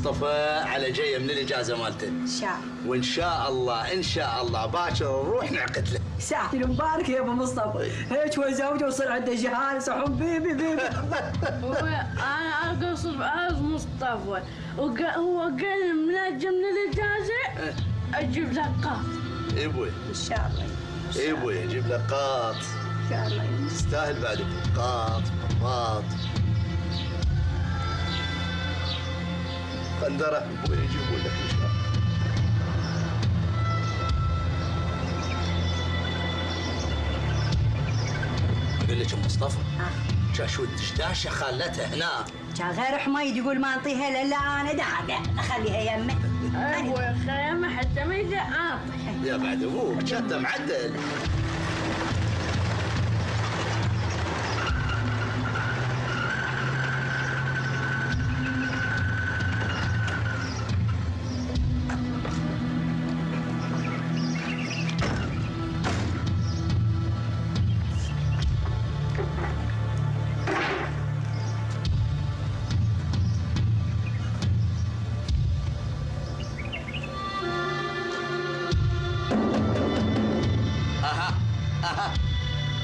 مصطفى على جايه من الاجازه مالته ان شاء الله. وان شاء الله ان شاء الله باكر نروح نعقد له. ساعتي المبارك يا ابو مصطفى. هيك وزوجه وصل عنده جهاز وحبيبي بيبي. انا اقصد عايز مصطفى هو قال منجم من الاجازه اجيب لك قاط. اي ابوي ان شاء الله. اي ابوي اجيب لك قاط. ان شاء الله. تستاهل بعد قاط قاط. قندره ابوي يجيبوا لك ان شاء الله. اقول لك ام مصطفى شو الدشداشه خالتها هنا كان غير حميد يقول ما انطيها الا انا دعابه اخليها يمه. ابوي خيمه حتى ما يجي اعطي. يا بعد ابوك كنت معدل.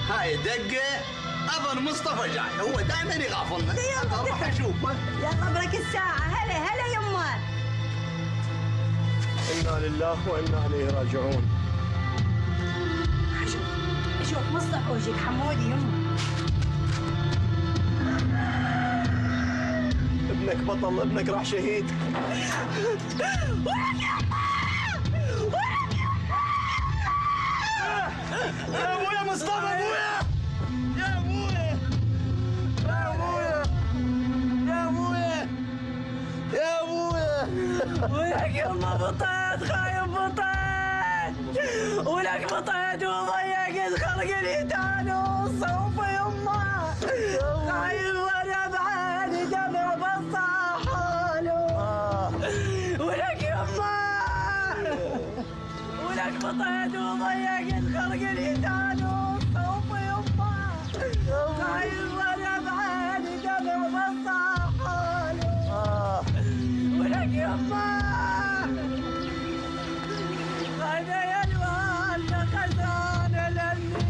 هاي دقة أظن مصطفى جاي هو دائما يغافلنا. يلا أروح أشوفه. يلا برك الساعة. هلا هلا يمه. إنا لله وإنا إليه راجعون. شوف مصطفى وجهك حمودي يمه. ابنك بطل، ابنك راح شهيد. يا ابويا مصطفى ابويا. يا ابويا يا ابويا يا ابويا يا ابويا. ولك يما بطيت خايف بطيت. ولك بطيت وضيقت خلق اليتان والصوف يما. خايف وانا بعاني دمع بالصحانه. ولك يما. ولك بطيت وضيقت خلق اليتان والصوف يما. خايف وانا بعاني دمع بالصحانه. ولك يما. غايبة يا الوالدة خزانة للني.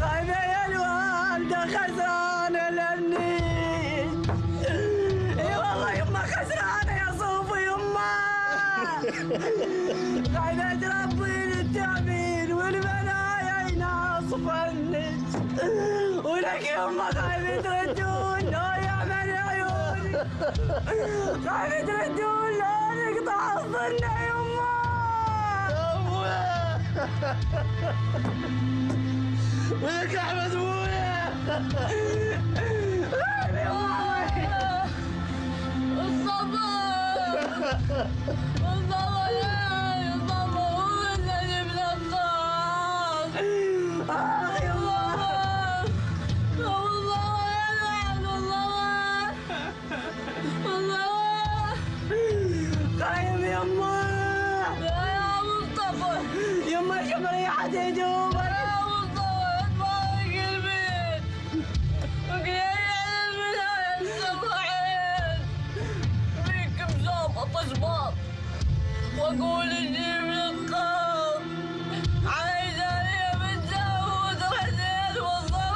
غايبة يا الوالدة خزانة للني. اي والله يما خسرانة يا صوفي يما. غايبة تربين التعبين والمنايا يناص فنج. ولك يما غايبة تردون لو يعمل عيوني. غايبة تردون لو نقطع الظن يما. ولك أحمد أبويا. مصطفى يا مصطفى هو اللي يجيب لك قاط. يا الله. قايم يما. يا مصطفى يما شمري حد يدوب. يا مصطفى اطلعك البيت وقيل البداية السبعين فيك مزابط صباط واقول جيب لك قاط. عايزة هي متزوج رحتين والله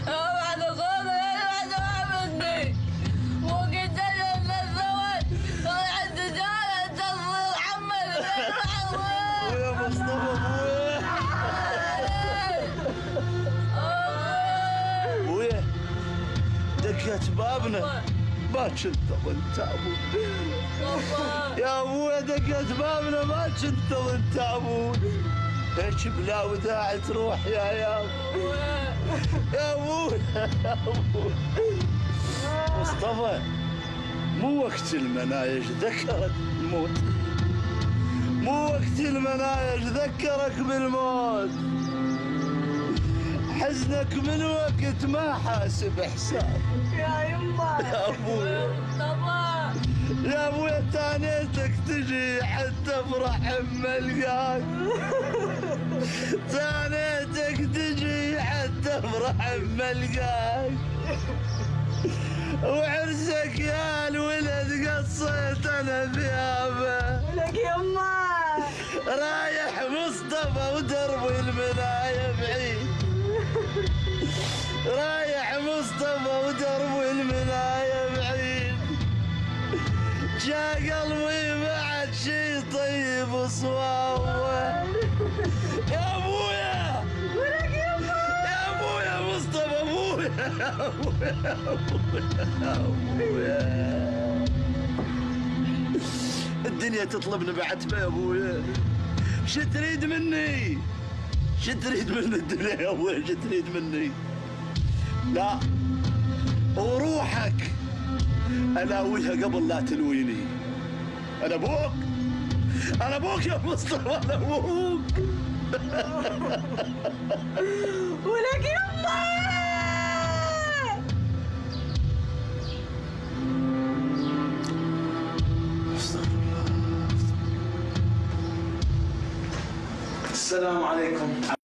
بعد غابة بعد عبدني وقلت له من الزواج عند جارة تصل عمل ويا مصطفى ابويا. دقت بابنا ما كنت وانت ابوي. يا ابويا دقت بابنا ما كنت وانت ابوي. هيك بلا وداع تروح يا ابوي. يا ابوي يا ابوي. مصطفى مو وقت المنايج ذكرك الموت. مو وقت المنايج ذكرك بالموت. حزنك من وقت ما حاسب حساب. يا يما. يا ابوي مصطفى يا ابويا تانيتك تجي حتى برحم ملقاك. تانيتك تجي حتى برحم ملقاك. وعرسك يا الولد قصيت انا ثيابه. ولك يما رايح مصطفى ودرب المنايا بعيد. رايح مصطفى ودرب المنايا بعيد. جا قلبي بعد شي طيب وصواوه. يا ابويا ولك يما يا ابويا مصطفى ابويا. يا ابويا الدنيا تطلبني بعتبه يا ابويا. شو تريد مني؟ شو تريد من الدنيا يا ابويا؟ شو تريد مني؟ لا وروحك الاويها قبل لا تلويني. انا ابوك، انا ابوك يا مصطفى، انا ابوك. ولك يما السلام عليكم.